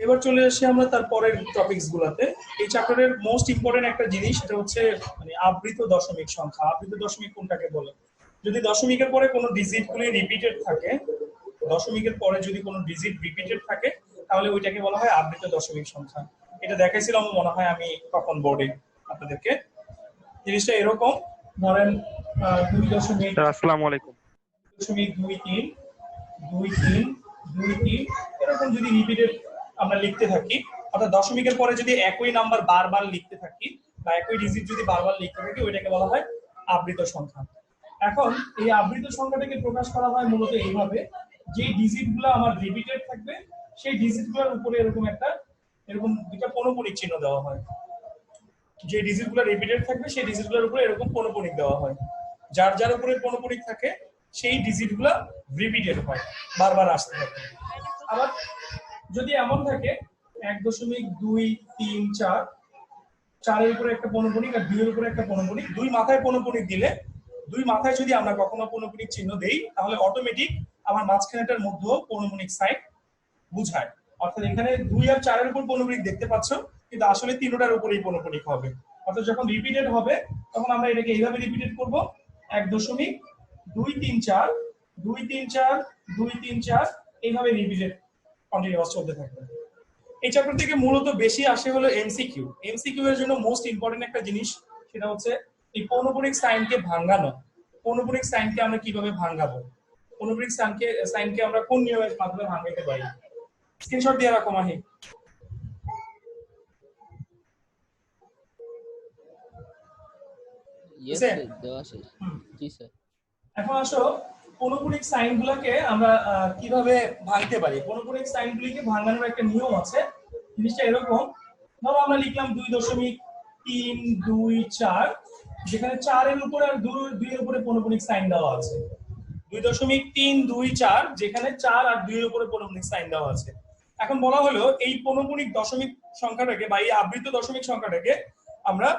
এবার চলে আসি আমরা তার পরের টপিকস গুলাতে। এই চ্যাপ্টারের মোস্ট ইম্পর্টেন্ট একটা জিনিস, সেটা হচ্ছে মানে আবৃত দশমিক সংখ্যা। আবৃত দশমিক কোনটাকে বলে? যদি দশমিকের পরে কোনো ডিজিট গুলি রিপিটেড থাকে, দশমিকের পরে যদি কোনো ডিজিট রিপিটেড থাকে, তাহলে ওইটাকে বলা হয় আবৃত দশমিক সংখ্যা। এটা দেখাইছিলাম মনে হয় আমি তখন বোর্ডে আপনাদেরকে। জিনিসটা এরকম, ধরেন 2.2 আসসালামু আলাইকুম। 2.23 2.3 2.3 এরকম যদি রিপিটেড আমরা লিখতে থাকি, অর্থাৎ দশমিকের পরে যদি একই নাম্বার বারবার লিখতে থাকি বা একই ডিজিট যদি বারবার লিখতে থাকি, ওইটাকে বলা হয় আবৃত সংখ্যা। এখন এই আবৃত সংখ্যাটাকে প্রকাশ করা হয় মূলত এইভাবে, যে ডিজিট গুলো আমার রিপিটেড থাকবে সেই ডিজিট গুলোর উপরে এরকম দুটা পৌনঃপুনিক চিহ্ন দেওয়া হয়। যে ডিজিট গুলো রিপিটেড থাকবে সেই ডিজিট গুলোর উপরে এরকম পৌনঃপুনিক দেওয়া হয়। যার যার উপরে পৌনঃপুনিক থাকে সেই ডিজিট গুলা রিপিটেড হয়, বারবার আসতে থাকে। আবার যদি এমন থাকে 1.234, 4-এর উপরে একটা পৌনঃপুনিক আর 2-এর উপরে একটা পৌনঃপুনিক, দুই মাথায় পৌনঃপুনিক দিলে, দুই মাথায় যদি আমরা কখনো পৌনঃপুনিক চিহ্ন দেই, তাহলে অটোমেটিক আমার মাঝখানেটার মধ্যেও পৌনঃপুনিক সাইন বুঝায়। অর্থাৎ এখানে 2 আর 4-এর উপর পৌনঃপুনিক দেখতে পাচ্ছ, কিন্তু আসলে তিনটার উপরেই পৌনঃপুনিক হবে। অর্থাৎ যখন রিপিটেড হবে তখন আমরা এটাকে এইভাবে রিপিটেড করব, 1.234 234 234, এইভাবে রিপিটেড কন্টিনিউয়াস চলতে থাকবে। এই চ্যাপ্টার থেকে মূলত বেশি আসে হলো এমসিকিউ। এমসিকিউ এর জন্য মোস্ট ইম্পর্টেন্ট একটা জিনিস, সেটা হচ্ছে এই পৌনঃপুনিক সাইনকে ভাঙানো। পৌনঃপুনিক সাইনকে আমরা কিভাবে ভাঙাবো, পৌনঃপুনিক সাইনকে আমরা কোন নিয়মের মাধ্যমে ভাঙাতে পারি? স্ক্রিনশট দিয়ে রাখো মাহি। এখন আসো পৌনঃপুনিক সাইন গুলোকে আমরা কিভাবে ভাঙতে পারি। পৌনঃপুনিক সাইন গুলিকে ভাঙানোর একটা নিয়ম আছে। জিনিসটা এরকম, ধরো আমরা লিখলাম 2.324, যেখানে 4-এর উপরে আর 2-এর উপরে পৌনঃপুনিক সাইন দেওয়া আছে। 2.324, যেখানে 4 আর 2-এর উপরে পৌনঃপুনিক সাইন দেওয়া আছে। এখন বলা হলো এই পৌনঃপুনিক দশমিক সংখ্যাটাকে বা এই আবৃত দশমিক সংখ্যাটাকে আমরা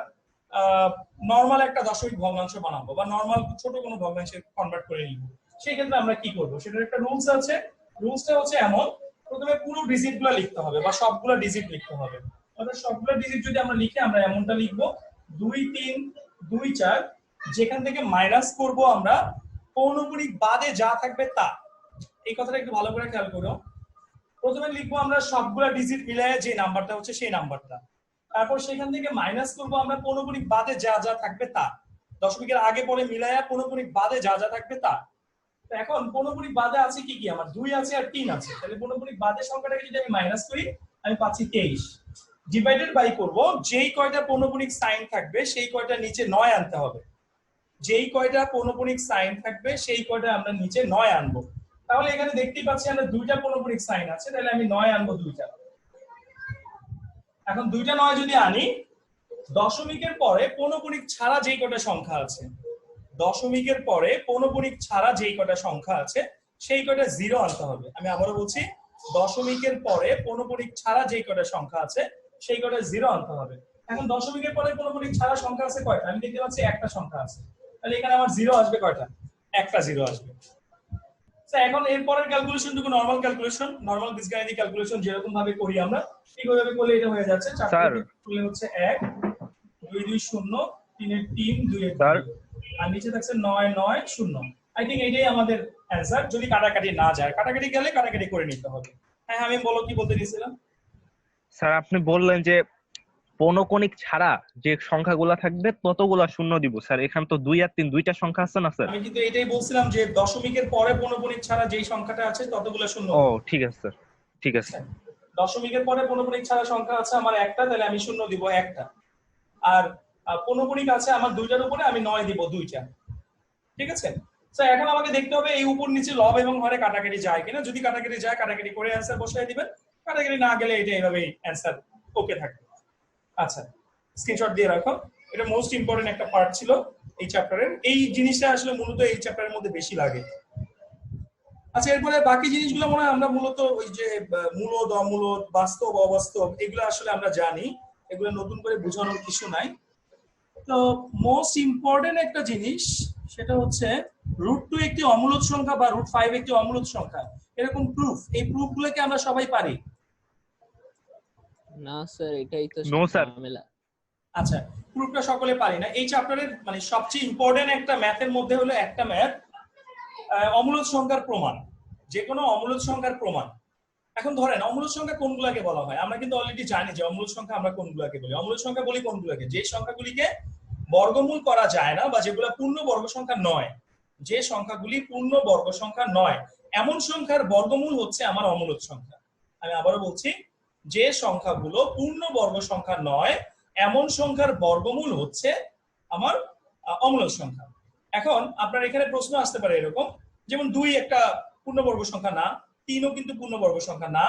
নরমাল একটা দশমিক ভগ্নাংশ বানাবো বা নরমাল ছোট কোনো ভগ্নাংশে কনভার্ট করে নিব। সেই ক্ষেত্রে আমরা কি করব, সেটার একটা রুলস আছে। রুলসটা হচ্ছে এমন, প্রথমে পুরো ডিজিট গুলো লিখতে হবে বা সবগুলো ডিজিট লিখতে হবে। অর্থাৎ সবগুলো ডিজিট যদি আমরা লিখি, আমরা এমনটা লিখবো 2.324, যেখান থেকে মাইনাস করব আমরা পৌনঃপুনিক বাদে যা থাকবে তা। এই কথাটা একটু ভালো করে খেয়াল করো। প্রথমে লিখবো আমরা সবগুলা ডিজিট মিলায় যে নাম্বারটা হচ্ছে সেই নাম্বারটা, তারপর সেখান থেকে মাইনাস করব আমরা পৌনঃপুনিক বাদে যা যা থাকবে তা। দশমিকের আগে পরে মিলায়া পৌনঃপুনিক বাদে যা যা থাকবে তা। এখন পৌনঃপুনিক বাদে আছে কি কি, আমার 2 আছে আর 3 আছে। তাহলে পৌনঃপুনিক বাদে সংখ্যাটাকে যদি আমি মাইনাস করি, আমি পাচ্ছি 23। ডিভাইডেড বাই করব, যেই কয়টা পৌনঃপুনিক সাইন থাকবে সেই কয়টা নিচে 9 আনতে হবে। যেই কয়টা পৌনঃপুনিক সাইন থাকবে সেই কয়টা আমরা নিচে 9 আনবো। তাহলে এখানে দেখতেই পাচ্ছি আমরা 2টা পৌনঃপুনিক সাইন আছে, তাহলে আমি 9 আনবো 2টা। এখন 2টা 9 যদি আনি, দশমিকের পরে পৌনঃপুনিক ছাড়া যেই কয়টা সংখ্যা আছে, দশমিকের পরে পৌনঃপুনিক ছাড়া যেই কয়টা সংখ্যা আছে সেই কয়টা 0 আনতে হবে। আমি আবারও বলছি, দশমিকের পরে পৌনঃপুনিক ছাড়া যেই কয়টা সংখ্যা আছে সেই কয়টা 0 আনতে হবে। এখন দশমিকের পরে পৌনঃপুনিক ছাড়া সংখ্যা আছে কয়টা? আমি দেখতে পাচ্ছি একটা সংখ্যা আছে, তাহলে এখানে আমার 0 আসবে কয়টা? একটা 0 আসবে। এখন এরপরের ক্যালকুলেশনটুকু নরমাল ক্যালকুলেশন, নরমাল বীজগাণিতিক ক্যালকুলেশন যেরকম ভাবে করি আমরা, এইভাবে করলে এটা হয়ে যাচ্ছে। 4 করলে হচ্ছে 1 2 2 0 3 এর 3 2 এর 2, আর নিচে থাকছে 9 9 0। আই থিংক এটাই আমাদের অ্যানসার, যদি কাটাকাটি না যায়। কাটাকাটি গেলে কাটাকাটি করে নিতে হবে। হ্যাঁ আমি বলো, কি বলতে দিয়েছিলাম? স্যার আপনি বললেন যে পৌনঃপুনিক ছাড়া যে সংখ্যাগুলো থাকবে ততগুলো শূন্য দিব। স্যার এখানে তো 2 আর 3 দুইটা সংখ্যা আছে না স্যার? আমি কিন্তু এটাই বলছিলাম যে দশমিকের পরে পৌনঃপুনিক ছাড়া যেই সংখ্যাটা আছে ততগুলো শূন্য। ও ঠিক আছে স্যার, ঠিক আছে। দশমিকের পরে পৌনঃপুনিক ছাড়া সংখ্যা আছে আমার একটা, তাহলে আমি শূন্য দিব একটা। আর পৌনঃপুনিক আছে আমার 2টার উপরে, আমি 9 দিব 2টা। ঠিক আছে। তো এখন আমাকে দেখতে হবে এই উপর নিচে লব এবং হরে কাটাকাটি যায় কিনা। যদি কাটাকাটি যায়, কাটাকাটি করে অ্যানসার বসাই দিবেন। কাটাকাটি না গেলে এটা এইভাবেই অ্যানসার ওকে থাকবে। আচ্ছা, স্ক্রিনশট দিয়ে রাখো। এটা মোস্ট ইম্পর্টেন্ট একটা পার্ট ছিল এই চ্যাপ্টারের। এই জিনিসটা আসলে মূলত এই চ্যাপ্টারের মধ্যে বেশি লাগে। আচ্ছা, এরপরে বাকি জিনিসগুলো মনে হয় আমরা মূলত ওই যে মূলদ অমূলদ বাস্তব অবাস্তব এগুলো আসলে আমরা জানি, এগুলো নতুন করে বোঝানোর কিছু নাই। তো মোস্ট ইম্পর্টেন্ট একটা জিনিস, সেটা হচ্ছে √2 একটি অমূলদ সংখ্যা বা √5 একটি অমূলদ সংখ্যা, এরকম প্রুফ। এই প্রুফগুলোকে আমরা সবাই পারি। না স্যার, এটাই তো নো স্যার। ঝামেলা। আচ্ছা, প্রুফটা সকলে পারি না। এই চ্যাপ্টারের মানে সবচেয়ে ইম্পর্টেন্ট একটা ম্যাথের মধ্যে হলো একটা ম্যাথ অমূলদ সংখ্যার প্রমাণ, যে কোনো অমূলদ সংখ্যার প্রমাণ। এখন ধরেন অমূলদ সংখ্যা কোনগুলাকে বলা হয়, আমরা কিন্তু অলরেডি জানি যে অমূলদ সংখ্যা আমরা কোনগুলাকে বলি। অমূলদ সংখ্যা বলি কোনগুলাকে, যে সংখ্যাগুলিকে বর্গমূল করা যায় না বা যেগুলো পূর্ণ বর্গ সংখ্যা নয়, যে সংখ্যাগুলি পূর্ণ বর্গ সংখ্যা নয় এমন সংখ্যার বর্গমূল হচ্ছে আমার অমূলদ সংখ্যা। আমি আবারও বলছি, যে সংখ্যাগুলো পূর্ণ বর্গ সংখ্যা নয় এমন সংখ্যার বর্গমূল হচ্ছে আমার অমূলদ সংখ্যা। এখন আপনার এখানে প্রশ্ন আসতে পারে এরকম, যেমন 2 একটা পূর্ণবর্গ সংখ্যা না, 3ও কিন্তু পূর্ণবর্গ সংখ্যা না,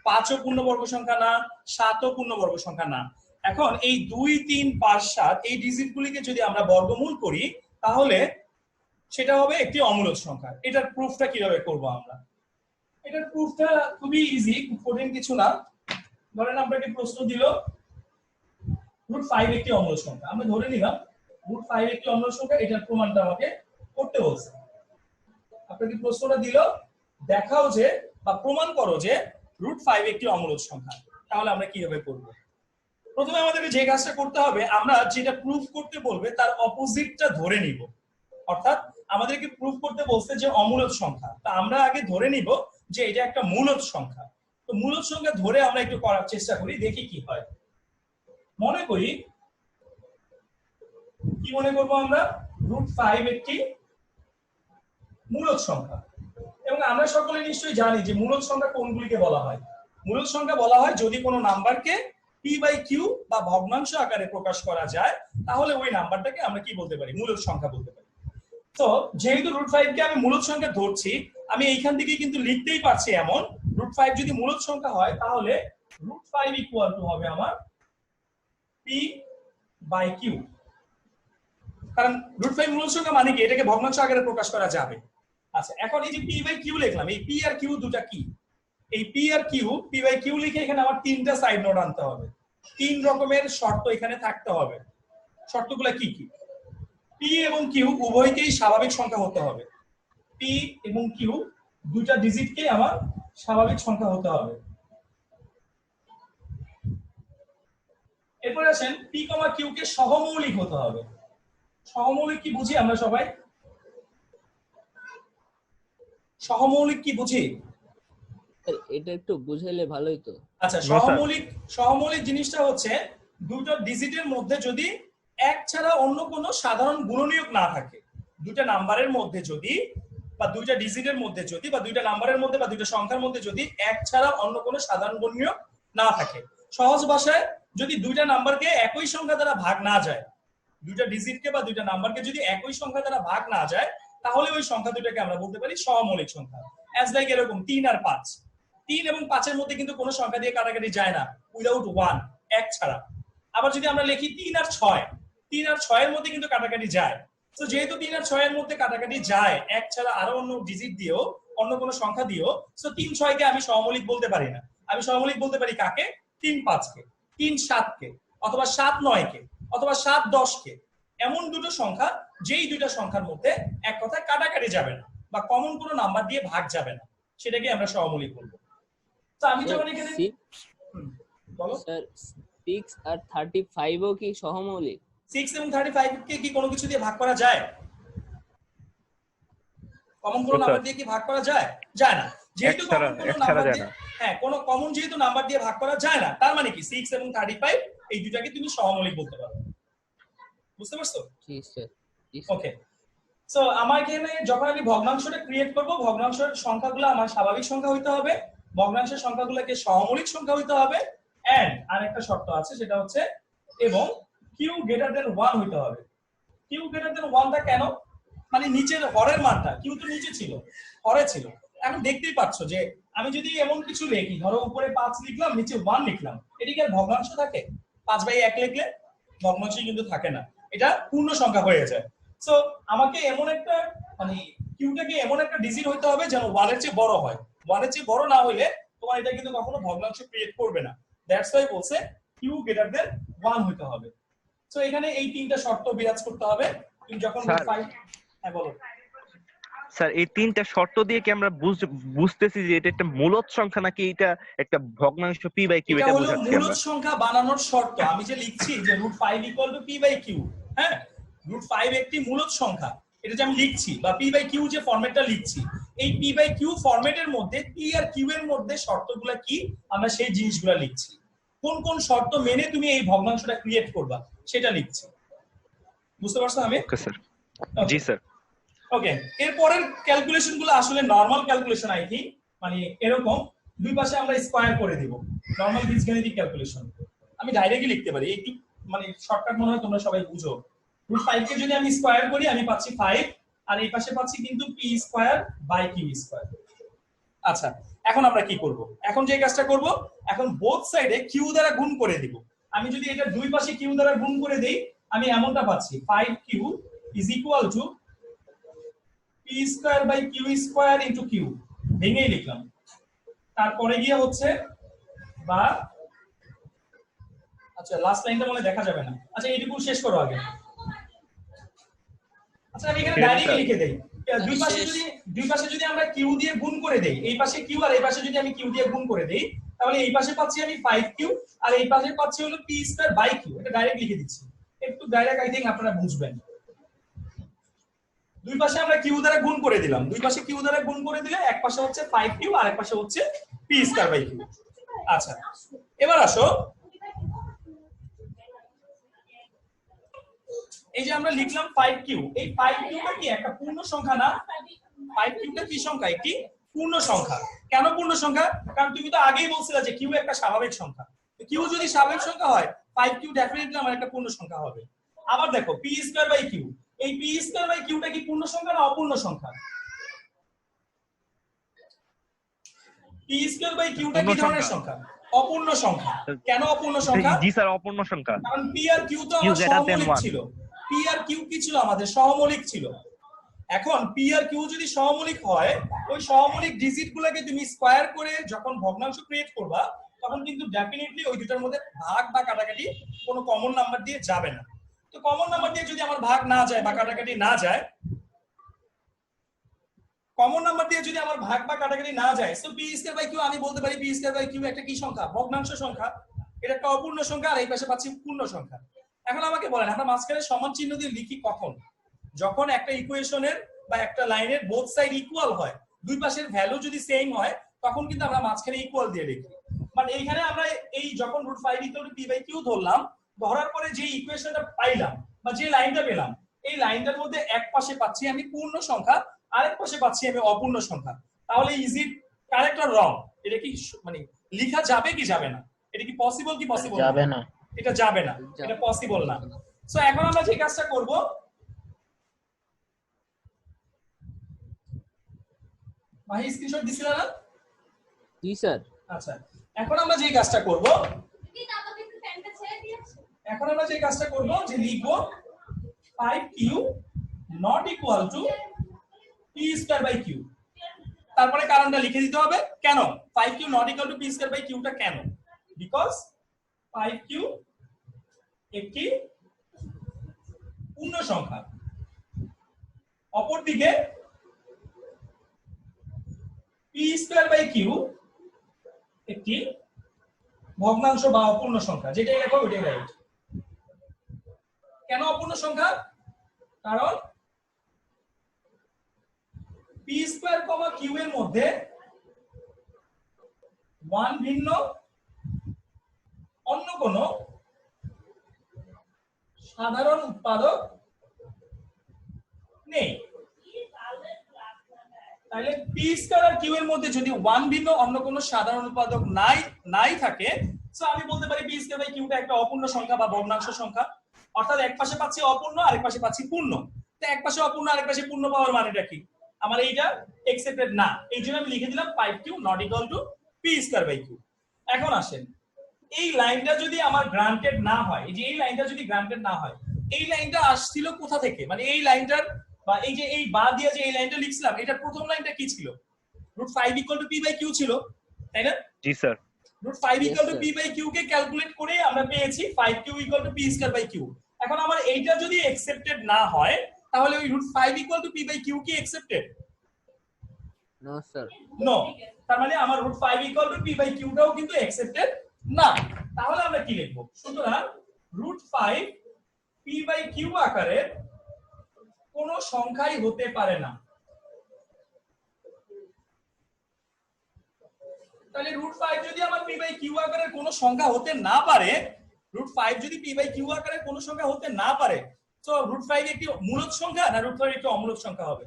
5ও পূর্ণবর্গ সংখ্যা না, 7ও পূর্ণবর্গ সংখ্যা না। এখন এই 2, 3, 5, 7 এই ডিজিটগুলিকে যদি আমরা বর্গমূল করি তাহলে সেটা হবে একটি অমূলদ সংখ্যা। এটার প্রুফটা কিভাবে করব আমরা? এটার প্রুফটা খুবই ইজি, খুব কঠিন কিছু না। ধরেন আপনাকে প্রশ্ন দিল √5 একটি অমূলদ সংখ্যা, আমরা ধরে নিলাম √5 একটি অমূলদ সংখ্যা, এটার প্রমাণটা আমাকে করতে বলছে। আপনাকে প্রশ্নটা দিল দেখাও যে বা প্রমাণ করো যে √5 একটি অমূলদ সংখ্যা, তাহলে আমরা কিভাবে করব? প্রথমে আমাদেরকে যে কাজটা করতে হবে, আমরা যেটা প্রুফ করতে বলবে তার অপোজিটটা ধরে নিব। অর্থাৎ আমাদেরকে প্রুফ করতে বলছে যে অমূলদ সংখ্যা, তা আমরা আগে ধরে নিব যে এটা একটা মূলদ সংখ্যা। তো মূলদ সংখ্যা ধরে আমরা একটু করার চেষ্টা করি, দেখি কি হয়। মনে করি, কি মনে করবো আমরা, √5 একটি মূলদ সংখ্যা। এবং আমরা সকলে নিশ্চয়ই জানি যে মূলদ সংখ্যা কোনগুলিকে বলা হয়। মূলদ সংখ্যা বলা হয় যদি কোনো নাম্বারকে p/q বা ভগ্নাংশ আকারে প্রকাশ করা যায়, তাহলে ওই নাম্বারটাকে আমরা কি বলতে পারি, মূলদ সংখ্যা বলতে পারি। তো যেহেতু √5 কে আমি মূলদ সংখ্যা ধরছি, আমি এইখান থেকে কিন্তু লিখতেই পারছি এমন, √5 যদি মূলদ সংখ্যা হয় তাহলে √5 ইকুয়াল টু হবে আমার p/q। কারণ √5 মূলদ সংখ্যা মানে কি, এটাকে ভগ্নাংশ আকারে প্রকাশ করা যাবে। আচ্ছা, এখন এই যে p/q লিখলাম, এই p আর q দুটা কি? এই p আর q, p/q লিখে এখানে আমার 3টা সাইড নোট আনতে হবে। 3 রকমের শর্ত এখানে থাকতে হবে। শর্তগুলো কি কি? p এবং q উভয়কেই স্বাভাবিক সংখ্যা হতে হবে। p এবং q দুইটা ডিজিটকে আমার স্বাভাবিক সংখ্যা হতে হবে। এরপর আসেন p, q কে সহমৌলিক হতে হবে। সহমৌলিক কি বুঝি আমরা সবাই? সহমৌলিক কি বুঝি? এটা একটু বুঝাইলে ভালোই তো। আচ্ছা, সহমৌলিক জিনিসটা হচ্ছে দুটো ডিজিটের মধ্যে যদি এক ছাড়া অন্য কোনো সাধারণ গুণনীয়ক না থাকে। দুটো নাম্বারের মধ্যে যদি বা দুইটা ডিজিটের মধ্যে যদি বা দুইটা নাম্বারের মধ্যে বা দুইটা সংখ্যার মধ্যে যদি এক ছাড়া অন্য কোনো সাধারণ গুণনীয়ক না থাকে। সহজ ভাষায়, যদি দুইটা নাম্বারকে একই সংখ্যা দ্বারা ভাগ না যায়, দুইটা ডিজিটকে বা দুইটা নাম্বারকে যদি একই সংখ্যা দ্বারা ভাগ না যায়, তাহলে ওই সংখ্যা দুটাকে আমরা বলতে পারি সহমৌলিক সংখ্যা। অ্যাজ লাইক এরকম 3 আর 5। 3 এবং 5-এর মধ্যে কিন্তু কোনো সংখ্যা দিয়ে কাটাকাটি যায় না উইদাউট 1, এক ছাড়া। আবার যদি আমরা লিখি 3 আর 6, 3 আর 6-এর মধ্যে কিন্তু কাটাকাটি যায়। তো যেহেতু 3 আর 6-এর মধ্যে কাটাকাটি যায় এক ছাড়া, আরো অন্য ডিজিট দিয়েও, অন্য কোনো সংখ্যা দিয়েও, সো 3, 6-কে আমি সহমৌলিক বলতে পারি না। আমি সহমৌলিক বলতে পারি কাকে? 3, 5-কে, 3, 7-কে, অথবা 7, 9-কে, অথবা 7, 10-কে। এমন দুটো সংখ্যা যেই দুটো সংখ্যার মধ্যে এক কথায় কাটাকাটি যাবে না বা কমন কোনো নাম্বার দিয়ে ভাগ যাবে না, সেটাকে আমরা সহমৌলিক বলবো। তো আমি যখন এখানে বলো স্যার, 6 আর 35ও কি সহমৌলিক? 6 এবং 35 কে কি কোনো কিছু দিয়ে ভাগ করা যায়? কমন কোনো নাম্বার দিয়ে কি ভাগ করা যায়? যায় না। যেহেতু কমন কোনো নাম্বার দিয়ে, হ্যাঁ, কোনো কমন যেহেতু নাম্বার দিয়ে ভাগ করা যায় না, তার মানে কি 6 এবং 35 এই দুটাকে তুমি সহমৌলিক বলতে পারো। বুঝতে পারছো? জি স্যার। ওকে। সো আমার এখানে যখন আমি ভগ্নাংশটা ক্রিয়েট করব, ভগ্নাংশের সংখ্যাগুলো আমার স্বাভাবিক সংখ্যা হইতে হবে, ভগ্নাংশের সংখ্যাগুলোকে সহমৌলিক সংখ্যা হইতে হবে, এন্ড আরেকটা শর্ত আছে, সেটা হচ্ছে এবং q greater than 1 হইতে হবে। q greater than 1টা কেন? মানে নিচের হরের মানটা, q তো নিচে ছিল, হরে ছিল। এখন দেখতেই পাচ্ছ যে আমি যদি এমন কিছু লিখি, ধরো উপরে 5 লিখলাম, নিচে 1 লিখলাম, এটা কি আর ভগ্নাংশ থাকে? 5/1 লিখলে ভগ্নাংশ কিন্তু থাকে না, এটা পূর্ণ সংখ্যা হয়ে যায়। সো আমাকে এমন একটা মানে কিউটাকে এমন একটা ডিজিট হইতে হবে যেন 1 এর চেয়ে বড় হয়। 1 এর চেয়ে বড় না হইলে তোমার এটা কিন্তু কখনো ভগ্নাংশ ক্রিয়েট করবে না। দ্যাটস ওয়াই বলছে কিউ গ্রেটার দেন 1 হইতে হবে। সো এখানে এই তিনটা শর্ত বিরাজ করতে হবে। তুমি যখন 5, হ্যাঁ বলো স্যার এই তিনটা শর্ত দিয়ে কি আমরা বুঝতেছি যে এটা একটা মূলদ সংখ্যা নাকি এটা একটা ভগ্নাংশ পি বাই কিউ, এটা এটা হলো বুঝাচ্ছি মূলদ আমরা। সংখ্যা বানানোর শর্ত। আমি যে লিখছি যে √5 = p/q, হ্যাঁ, √5 একটি মূলদ সংখ্যা, এটা যে আমি লিখছি বা p/q যে ফরম্যাটটা লিখছি, এই p/q ফরম্যাটের মধ্যে p আর q এর মধ্যে শর্তগুলো কি আমরা সেই জিনিসগুলো লিখছি। কোন কোন শর্ত মেনে তুমি এই ভগ্নাংশটা ক্রিয়েট করবা সেটা লিখছি। বুঝতে পারছো আমি? Okay sir. জি স্যার। ওকে, এরপরের ক্যালকুলেশন গুলো আসলে নরমাল ক্যালকুলেশন আই থিঙ্ক, মানে এরকম দুই পাশে আমরা স্কয়ার করে দিব, নরমাল বীজগণিতিক ক্যালকুলেশন। আমি ডাইরেক্টলি লিখতে পারি, একটু মানে শর্টকাট মনে হয় তোমরা সবাই বুঝো। √5 কে যদি আমি স্কয়ার করি আমি পাচ্ছি 5, আর এই পাশে পাচ্ছি কিন্তু p²/q²। আচ্ছা, এখন আমরা কি করব? এখন যে কাজটা করব, এখন বোথ সাইডে q দ্বারা গুণ করে দিব। আমি যদি এটা দুই পাশে q দ্বারা গুণ করে দেই, আমি এমনটা পাচ্ছি 5q = p²/q² * q, ভেঙেই লিখলাম। তারপরে গিয়ে হচ্ছে বা, আচ্ছা লাস্ট লাইনটা মনে দেখা যাবে না, আচ্ছা এইটুকু শেষ করো আগে। আচ্ছা আমি এখানে ডাইরেক্টলি লিখে দেই, দুই পাশে যদি আমরা q দিয়ে গুণ করে দেই, এই পাশে q আর এই পাশে যদি আমি q দিয়ে গুণ করে দেই, তাহলে এই পাশে পাচ্ছি আমি 5q আর এই পাশে পাচ্ছি হলো p²/q। এটা ডাইরেক্ট লিখে দিচ্ছি, একটু ডাইরেক্ট আই থিংক আপনারা বুঝবেন। দুই পাশে আমরা q দ্বারা গুণ করে দিলাম, দুই পাশে q দ্বারা গুণ করে দিলে এক পাশে হচ্ছে 5q আর এক পাশে হচ্ছে p²/q। আচ্ছা এবার আসো, এই যে আমরা লিখলাম 5q, এই 5q টা কি একটা পূর্ণ সংখ্যা না? 5q টা কি সংখ্যা? একটি পূর্ণ সংখ্যা। কেন পূর্ণ সংখ্যা? কারণ তুমি তো আগেই বলছিলে যে q একটা স্বাভাবিক সংখ্যা। q যদি স্বাভাবিক সংখ্যা হয় 5q ডেফিনেটলি আমার একটা পূর্ণ সংখ্যা হবে। আবার দেখো p²/q, এই p²/q টা কি পূর্ণ সংখ্যা না অপূর্ণ সংখ্যা? p²/q টা কি ধরনের সংখ্যা? অপূর্ণ সংখ্যা। কেন অপূর্ণ সংখ্যা? জি স্যার, অপূর্ণ সংখ্যা। কারণ p আর q তো আমার সহমৌলিক ছিল। p আর q কি ছিল? আমাদের সহমৌলিক ছিল। এখন p আর q যদি সহমৌলিক হয়, ওই সহমৌলিক ডিজিট গুলোকে তুমি স্কয়ার করে যখন ভগ্নাংশ ক্রিয়েট করবা, তখন কিন্তু ডেফিনেটলি ওই দুটার মধ্যে ভাগ বা কাটাকাটি কোনো কমন নাম্বার দিয়ে যাবে না। তো কমন নাম্বার দিয়ে যদি আমার ভাগ না যায় বা কাটাকাটি না যায়, কমন নাম্বার দিয়ে যদি আমার ভাগ বা কাটাকাটি না যায়, সো p²/q আমি বলতে পারি p²/q একটা কি সংখ্যা? ভগ্নাংশ সংখ্যা। এটা একটা অপূর্ণ সংখ্যা আর এই পাশে পাচ্ছি পূর্ণ সংখ্যা। এখন আমাকে বলেন, আমরা মাঝখানে সমান চিহ্ন দিয়ে লিখি কখন? যখন একটা ইকুয়েশনের বা একটা লাইনের বোথ সাইড ইকুয়াল হয়, দুই পাশের ভ্যালু যদি সেম হয়, তখন কিন্তু আমরা মাঝখানে ইকুয়াল দিয়ে লিখি। মানে এইখানে আমরা এই যখন √5 = p/q ধরলাম, ধরার পরে যে ইকুয়েশনটা পাইলাম বা যে লাইনটা পেলাম, এই লাইনটার মধ্যে এক পাশে পাচ্ছি আমি পূর্ণ সংখ্যা, আরেক পাশে পাচ্ছি আমি অপূর্ণ সংখ্যা। তাহলে is it correct or wrong? এটা কি মানে লেখা যাবে কি যাবে না? এটা কি পসিবল কি পসিবল যাবে না? এটা যাবে না, এটা পসিবল না। সো এখন আমরা যে কাজটা করব, ভাই স্ক্রিনশট দিছিল না? জি স্যার। আচ্ছা এখন আমরা যে কাজটা করব, যে লিখব 5q ≠ p²/q। তারপরে কারণটা লিখে দিতে হবে। কেন 5q ≠ p²/q টা কেন? বিকজ 5q একটি পূর্ণ সংখ্যা, অপরদিকে p²/q একটি ভগ্নাংশ বা অপূর্ণ সংখ্যা। যেটাই লেখো ওইটাই রাইট। কেন অপূর্ণ সংখ্যা? কারণ p², q এর মধ্যে 1 ভিন্ন অন্য কোন সাধারণ উৎপাদক নেই। তাহলে p² আর q এর মধ্যে যদি 1 ভিন্ন অন্য কোন সাধারণ উৎপাদক নাই থাকে, সো আমি বলতে পারি p²/q টা একটা অপূর্ণ সংখ্যা বা ভগ্নাংশ সংখ্যা। অর্থাৎ এক পাশে পাচ্ছি অপূর্ণ, আরেক পাশে পাচ্ছি পূর্ণ। তো এক পাশে অপূর্ণ আরেক পাশে পূর্ণ পাওয়ার মানেটা কি? আমার এইটা একসেপ্টেড না, এই জন্য আমি লিখে দিলাম 5q ≠ p²/q। এখন আসেন, এই লাইনটা যদি আমার গ্রান্টেড না হয়, এই যে এই লাইনটা যদি গ্রান্টেড না হয়, এই লাইনটা আসছিল কোথা থেকে? মানে এই লাইনটার বা এই যে এই বা দিয়ে যে এই লাইনটা লিখছিলাম, এটার প্রথম লাইনটা কি ছিল? √5 = p/q ছিল, তাই না? জি স্যার। √5 = p/q কে ক্যালকুলেট করে আমরা পেয়েছি 5q = p²/q। এখন আমার এইটা যদি একসেপ্টেড না হয়, তাহলে ওই √5 = p/q কি একসেপ্টেড? No sir. নো। তার মানে আমার √5 ইকুয়াল টু পি বাই কিউটাও কিন্তু অ্যাকসেপ্টেড না। তাহলে আমরা কি লিখব? সুতরাং √5 পি বাই কিউ আকারের কোন সংখ্যাই হতে পারে না। তাহলে √5 যদি আমার পি বাই কিউ আকারের কোন সংখ্যা হতে না পারে, √5 যদি পি বাই কিউ আকারের কোন সংখ্যা হতে না পারে, তো √5 একটি মূলদ সংখ্যা না √5 একটি অমূলদ সংখ্যা হবে?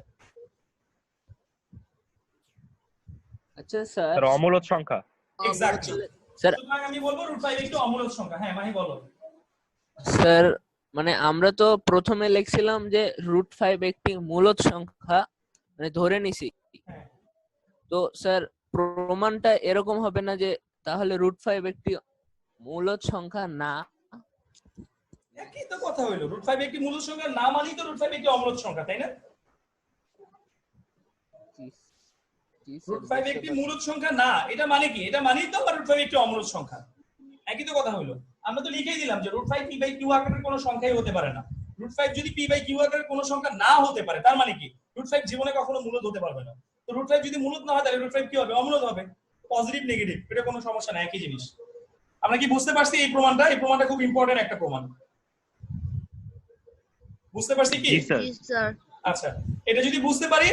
আচ্ছা স্যার, স্যার অমূলদ সংখ্যা। এক্স্যাক্টলি স্যার সুতরাং আমি বলবো √5 একটি অমূলদ সংখ্যা। হ্যাঁ মাহি বলো। স্যার মানে আমরা তো প্রথমে লিখছিলাম যে √5 একটি মূলদ সংখ্যা, মানে ধরে নিছি। হ্যাঁ তো স্যার প্রমাণটা এরকম হবে না যে তাহলে √5 একটি মূলদ সংখ্যা না? একই তো কথা হইলো, √5 একটি মূলদ সংখ্যা না মানেই তো √5 একটি অমূলদ সংখ্যা, তাই না? √5 একটি মূলদ সংখ্যা না, এটা মানে কি? এটা মানেই তো √5 একটি অমূলদ সংখ্যা। একই তো কথা হইলো। আমরা তো লিখেই দিলাম যে √5 পি বাই কিউ আকারের কোনো সংখ্যাই হতে পারে না। √5 যদি পি বাই কিউ আকারের কোনো সংখ্যা না হতে পারে, তার মানে কি √5 জীবনে কখনো মূলদ হতে পারবে না। তো √5 যদি মূলদ না হয় তাহলে √5 কি হবে? অমূলদ হবে। পজিটিভ নেগেটিভ এটা কোনো সমস্যা না, একই জিনিস। আমরা কি বুঝতে পারছি এই প্রমাণটা? এই প্রমাণটা খুব ইম্পর্টেন্ট একটা প্রমাণ। বুঝতে পারছি কি? জি স্যার। স্যার। আচ্ছা, এটা যদি বুঝতে পারি,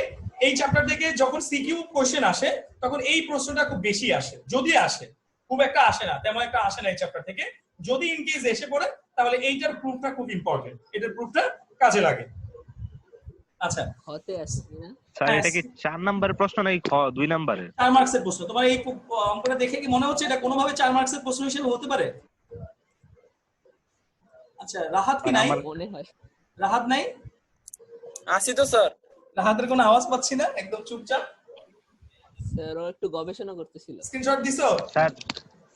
এই চ্যাপ্টার থেকে যখন সিকিউ কোশ্চেন আসে তখন এই প্রশ্নটা খুব বেশি আসে, যদি আসে, খুব একটা আসে না, তেমন একটা আসে না এই চ্যাপ্টার থেকে। যদি ইন কেস এসে পড়ে তাহলে এইটার প্রুফটা খুব ইম্পর্টেন্ট, এটার প্রুফটা কাজে লাগে। আচ্ছা হতে আসছে না স্যার এটা কি 4 নাম্বারের প্রশ্ন নাকি 2 নাম্বারের? 4 মার্কসের প্রশ্ন। তোমার এই অঙ্কটা দেখে কি মনে হচ্ছে এটা কোনোভাবে 4 মার্কসের প্রশ্ন হিসেবে হতে পারে? আচ্ছা রাহাত কি নাই? মনে হয়। রাহাত নাই? আসি তো স্যার। রাহাতের কোনো আওয়াজ পাচ্ছি না, একদম চুপচাপ। স্যার ও একটু গবেষণা করতেছিল। স্ক্রিনশট দিছো? স্যার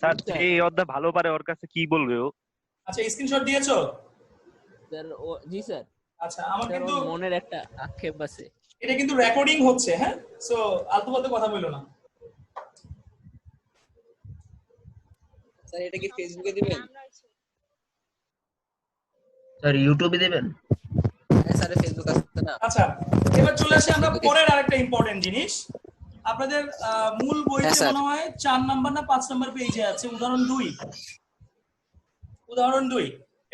স্যার এই অধ্যায় ভালো পারে, ওর কাছে কি বলবে ও? আচ্ছা স্ক্রিনশট দিয়েছো? স্যার ও জি স্যার। আচ্ছা আমার স্যার কিন্তু ওর মনের একটা আক্ষেপ আছে। এটা কিন্তু রেকর্ডিং হচ্ছে, হ্যাঁ, সো আলতু ফালতু কথা বললো না। স্যার এটা কি ফেসবুকে দিবেন? স্যার ইউটিউবে দেবেন? হ্যাঁ স্যার ফেসবুক আছে না। আচ্ছা এবার চলে আসি আমরা পরের আরেকটা ইম্পর্টেন্ট জিনিস। আপনাদের মূল বইতে হ্যাঁ, স্যার। মনে হয় 4 নাম্বার না 5 নাম্বার পেজে আছে উদাহরণ 2। উদাহরণ 2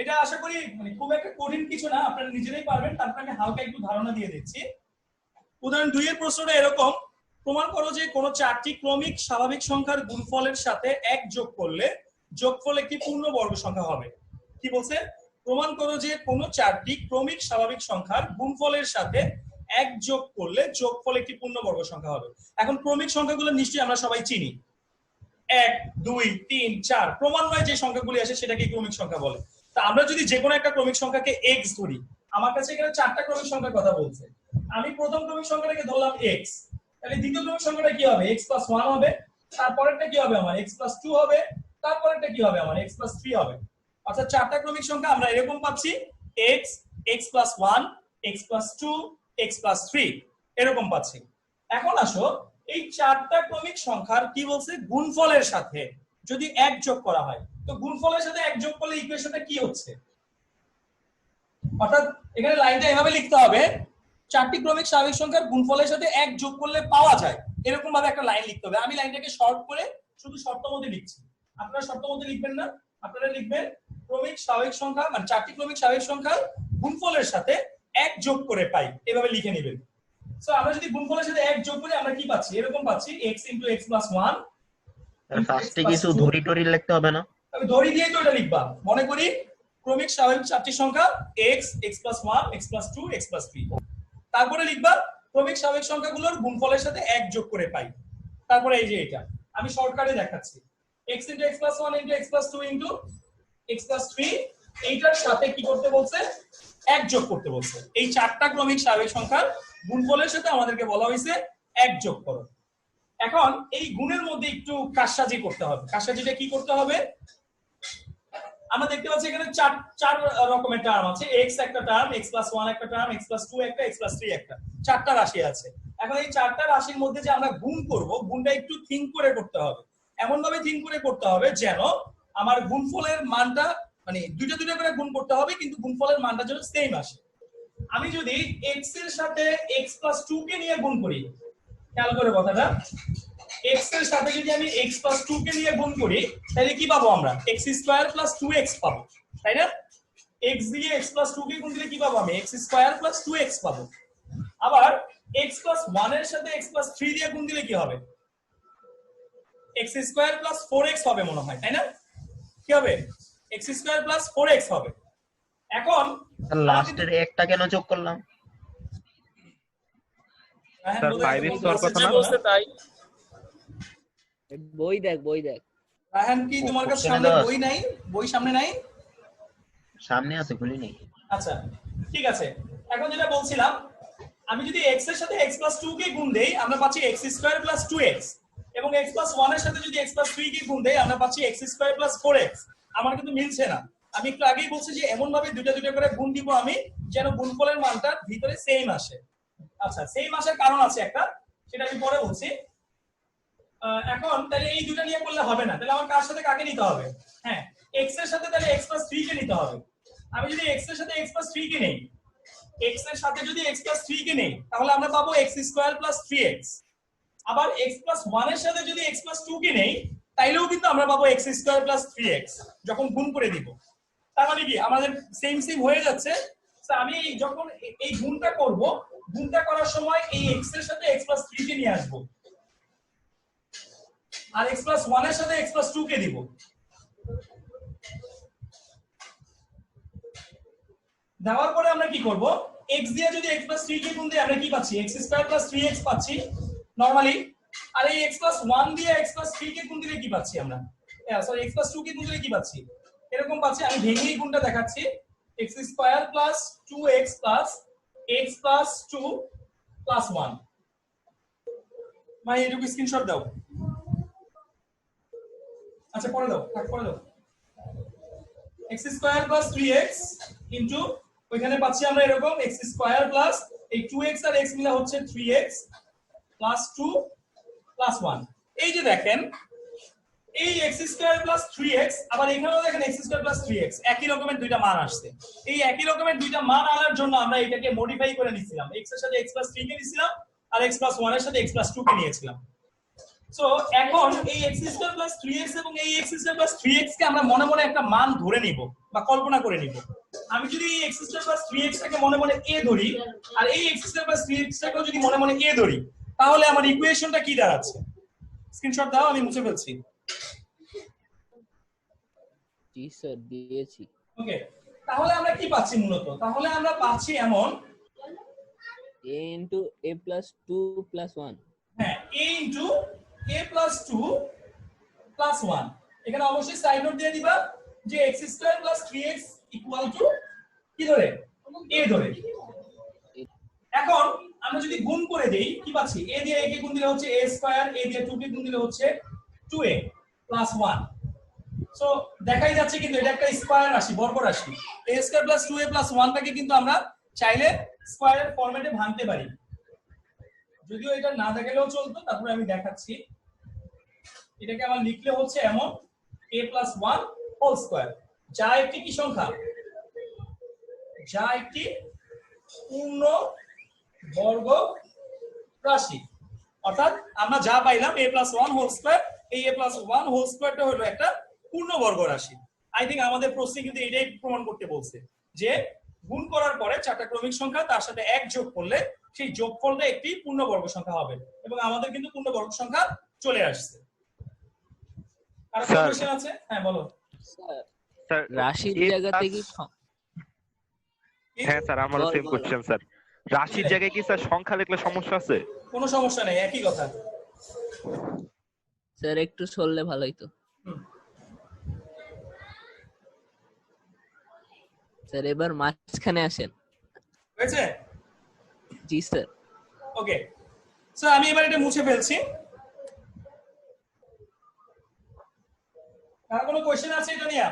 এটা আশা করি মানে খুব একটা কঠিন কিছু না, আপনারা নিজেরাই পারবেন। তারপর আমি হালকা একটু ধারণা দিয়ে দিচ্ছি। উদাহরণ 2 এর প্রশ্নটা এরকম: প্রমাণ করো যে কোন 4টি ক্রমিক স্বাভাবিক সংখ্যার গুণফলের সাথে 1 যোগ করলে যোগফল একটি পূর্ণবর্গ সংখ্যা হবে। কি বলছে? প্রমাণ করো যে কোন 4টি ক্রমিক স্বাভাবিক সংখ্যার গুণফলের সাথে 1 যোগ করলে যোগফল একটি পূর্ণবর্গ সংখ্যা হবে। এখন ক্রমিক সংখ্যাগুলো নিশ্চয়ই আমরা সবাই চিনি, 1 2 3 4 ক্রমান্বয়ে যে সংখ্যাগুলি আসে সেটাকে ক্রমিক সংখ্যা বলে। তা আমরা যদি যে কোনো একটা ক্রমিক সংখ্যাকে x ধরি, আমার কাছে এখানে 4টা ক্রমিক সংখ্যার কথা বলছে, আমি প্রথম ক্রমিক সংখ্যাটাকে ধরলাম x, তাহলে দ্বিতীয় ক্রমিক সংখ্যাটা কি হবে? x + 1 হবে, তারপরেরটা কি হবে আমার? x + 2 হবে, তারপরেরটা কি হবে আমার? x + 3 হবে। অর্থাৎ 4টা ক্রমিক সংখ্যা আমরা এরকম পাচ্ছি, x x + 1 x + 2 x + 3 এরকম পাচ্ছি। এখন আসো এই 4টা ক্রমিক সংখ্যার কি বলছে? গুণফলের সাথে যদি 1 যোগ করা হয়, তো গুণফলের সাথে 1 যোগ করলে ইকুয়েশনটা কি হচ্ছে? অর্থাৎ এখানে লাইনটা এভাবে লিখতে হবে, 4টি ক্রমিক স্বাভাবিক সংখ্যার গুণফলের সাথে 1 যোগ করলে পাওয়া যায়, এরকম ভাবে একটা লাইন লিখতে হবে। আমি লাইনটাকে শর্ট করে শুধু শর্ত মধ্যে লিখছি, আপনারা শর্ত মধ্যে লিখবেন না, আপনারা লিখবেন ক্রমিক স্বাভাবিক সংখ্যা মানে 4টি ক্রমিক স্বাভাবিক সংখ্যার গুণফলের সাথে 1 যোগ করে পাই, এভাবে লিখে নেবেন। সো আমরা যদি গুণফলের সাথে 1 যোগ করি আমরা কি পাচ্ছি? এরকম পাচ্ছি x * x + 1। ফার্স্টে কিছু ধরি টরি লিখতে হবে না? আমি ধরি দিয়েই তো এটা লিখবা। মনে করি ক্রমিক স্বাভাবিক 4টি সংখ্যা x x + 1 x + 2 x + 3, তারপরে লিখবা ক্রমিক স্বাভাবিক সংখ্যাগুলোর গুণফলের সাথে 1 যোগ করে পাই। তারপরে এই যে এটা আমি শর্টকাটে দেখাচ্ছি, x * x + 1 * x + 2 * x + 3, এইটার সাথে কি করতে বলছে? 1 যোগ করতে বলছে। এই 4টা ক্রমিক স্বাভাবিক সংখ্যার গুণফলের সাথে আমাদেরকে বলা হয়েছে 1 যোগ করো। এখন এই গুণের মধ্যে একটু কারসাজি করতে হবে। কারসাজিটা কি করতে হবে? আমরা দেখতে পাচ্ছি এখানে চার রকমের টার্ম আছে, x একটা টার্ম, x + 1 একটা টার্ম, x + 2 একটা, x + 3 একটা, 4টা রাশি আছে। এখন এই 4টা রাশির মধ্যে যে আমরা গুণ করব, গুণটা একটু থিঙ্ক করে করতে হবে। এমন ভাবে থিঙ্ক করে করতে হবে যেন আমার গুণফলের মানটা মানে দুইটা দুইটা করে গুণ করতে হবে, কিন্তু গুণফলের মানটা যেন সেম আসে। আমি যদি x এর সাথে x + 2 কে নিয়ে গুণ করি, খেয়াল করে কথাটা, x এর সাথে যদি আমি x প্লাস 2 কে নিয়ে গুণ করি তাহলে কি পাবো আমরা x স্কয়ার প্লাস 2x পাবো, তাই না? x দিয়ে x প্লাস 2 কে গুণ দিলে কি পাবো আমি x স্কয়ার প্লাস 2x পাবো। আবার x প্লাস 1 এর সাথে x প্লাস 3 দিয়ে গুণ দিলে কি হবে? x স্কয়ার প্লাস 4x হবে মনে হয়, তাই না? কি হবে? x স্কয়ার প্লাস 4x হবে। এখন লাস্টের একটা কেন যোগ করলাম? স্যার 5x হওয়ার কথা না? বলছে তাই। বই দেখ রায়হান কি তোমার কাছে সামনে বই নাই? বই সামনে নাই? সামনে আছে, খুলি নেই। আচ্ছা ঠিক আছে, এখন যেটা বলছিলাম, আমি যদি x এর সাথে x প্লাস 2 কে গুণ দেই আমরা পাচ্ছি x স্কয়ার প্লাস 2x, এবং x প্লাস 1 এর সাথে যদি x প্লাস 3 কে গুণ দেই আমরা পাচ্ছি x স্কয়ার প্লাস 4x। আমার কিন্তু মিলছে না। আমি একটু আগেই বলছি যে এমন ভাবে দুটো করে গুণ দিব আমি যেন গুণফলের মানটা ভিতরে সেম আসে। আচ্ছা সেম আসার কারণ আছে একটা, সেটা আমি পরে বলছি। এখন তাহলে এই দুটো নিয়ে করলে হবে না, তাহলে আমার কার সাথে কাকে নিতে হবে? হ্যাঁ x এর সাথে তাহলে x প্লাস 3 কে নিতে হবে। আমি যদি x এর সাথে x প্লাস 3 কে নেই, x এর সাথে যদি x প্লাস 3 কে নেই তাহলে আমরা পাবো x স্কয়ার প্লাস 3x। আবার x প্লাস 1 এর সাথে যদি x প্লাস 2 কে নেই তাইলেও কিন্তু আমরা পাবো x স্কয়ার প্লাস 3x যখন গুণ করে দিব। তার মানে কি আমাদের সেম হয়ে যাচ্ছে। তো আমি যখন এই গুণটা করব, গুণটা করার সময় এই x এর সাথে x প্লাস 3 কে নিয়ে আসবো আর x প্লাস 1 এর সাথে x প্লাস 2 কে দিব। দেওয়ার পরে আমরা কি করব, x দিয়ে যদি x প্লাস 3 কে গুণ দেই আমরা কি পাচ্ছি? x স্কয়ার প্লাস 3x পাচ্ছি নরমালি। আর এই x প্লাস 1 দিয়ে x প্লাস 3 কে গুণ দিলে কি পাচ্ছি আমরা? সরি x প্লাস 2 কে গুণ দিলে কি পাচ্ছি? এরকম পাচ্ছি। আমি ভেঙে এই গুণটা দেখাচ্ছি, x square plus 2x plus x plus 2 plus 1। মানে এটুকু স্ক্রিনশট দাও। আচ্ছা পরে দাও, পরে দাও। x square plus 3x into ওইখানে পাচ্ছি আমরা এরকম x স্কয়ার প্লাস এই 2x আর x মিলা হচ্ছে 3x প্লাস 2 প্লাস 1। এই যে দেখেন এই x স্কয়ার প্লাস 3x, আবার এখানেও দেখেন x স্কয়ার প্লাস 3x, একই রকমের দুইটা মান আসছে। এই একই রকমের দুইটা মান আনার জন্য আমরা এটাকে মডিফাই করে নিছিলাম, x এর সাথে x প্লাস 3 কে নিছিলাম আর x প্লাস 1 এর সাথে x প্লাস 2 কে নিয়েছিলাম। সো এখন এই x স্কয়ার প্লাস 3x এবং এই x স্কয়ার প্লাস 3x কে আমরা মনে মনে একটা মান ধরে নিব বা কল্পনা করে নিব। আমি যদি এই x স্কয়ার প্লাস 3x টাকে মনে মনে a ধরি আর এই x স্কয়ার প্লাস 3x টাকেও যদি মনে মনে a ধরি তাহলে আমার ইকুয়েশনটা কি দাঁড়াচ্ছে? স্ক্রিনশট দাও, আমি মুছে ফেলছি। জি স্যার দিয়েছি। ওকে, তাহলে আমরা কি পাচ্ছি মূলত? তাহলে আমরা পাচ্ছি এমন a into a plus 2 plus 1। হ্যাঁ a into a plus 2 plus 1। এখানে অবশ্যই সাইড নোট দিয়ে দিবা যে x square plus 3x equal to কি ধরে? a ধরে। এখন আমরা যদি গুণ করে দেই কি পাচ্ছি? a দিয়ে a কে গুণ দিলে হচ্ছে a স্কয়ার, a দিয়ে 2 কে গুণ দিলে হচ্ছে 2a প্লাস 1। সো দেখাই যাচ্ছে কিন্তু এটা একটা স্কয়ার রাশি, বর্গ রাশি। a square plus 2a plus 1 টাকে কিন্তু আমরা চাইলে স্কয়ারের ফরম্যাটে ভাঙতে পারি, যদিও এটা না দেখালেও চলতো, তারপরে আমি দেখাচ্ছি। এটাকে আমার লিখলে হচ্ছে এমন a প্লাস 1 হোল স্কয়ার, যা একটি কি সংখ্যা? যা একটি পূর্ণ বর্গ রাশি। অর্থাৎ আমরা যা পাইলাম a প্লাস 1 হোল স্কয়ার, এই a প্লাস 1 হোল স্কয়ারটা হলো একটা পূর্ণবর্গ রাশি। আই থিংক আমাদের প্রশ্নে কিন্তু এটাই প্রমাণ করতে বলছে যে গুণ করার পরে চারটা ক্রমিক সংখ্যা তার সাথে এক যোগ করলে সেই যোগফলটা একটি পূর্ণবর্গ সংখ্যা হবে, এবং আমাদের কিন্তু পূর্ণবর্গ সংখ্যা চলে আসছে। আর কোনো কোশ্চেন আছে? হ্যাঁ বলো স্যার রাশির জায়গাতে কি হ্যাঁ স্যার আমারও সেম কোশ্চেন স্যার। রাশির জায়গায় কি স্যার সংখ্যা লিখলে সমস্যা আছে? কোনো সমস্যা নেই, একই কথা। স্যার একটু সরলে ভালো হতো। স্যার এবার মাঝখানে আসেন। হয়েছে? জি স্যার। ওকে, সো আমি এবার এটা মুছে ফেলছি। কার কোনো কোশ্চেন আছে এটা নিয়ে?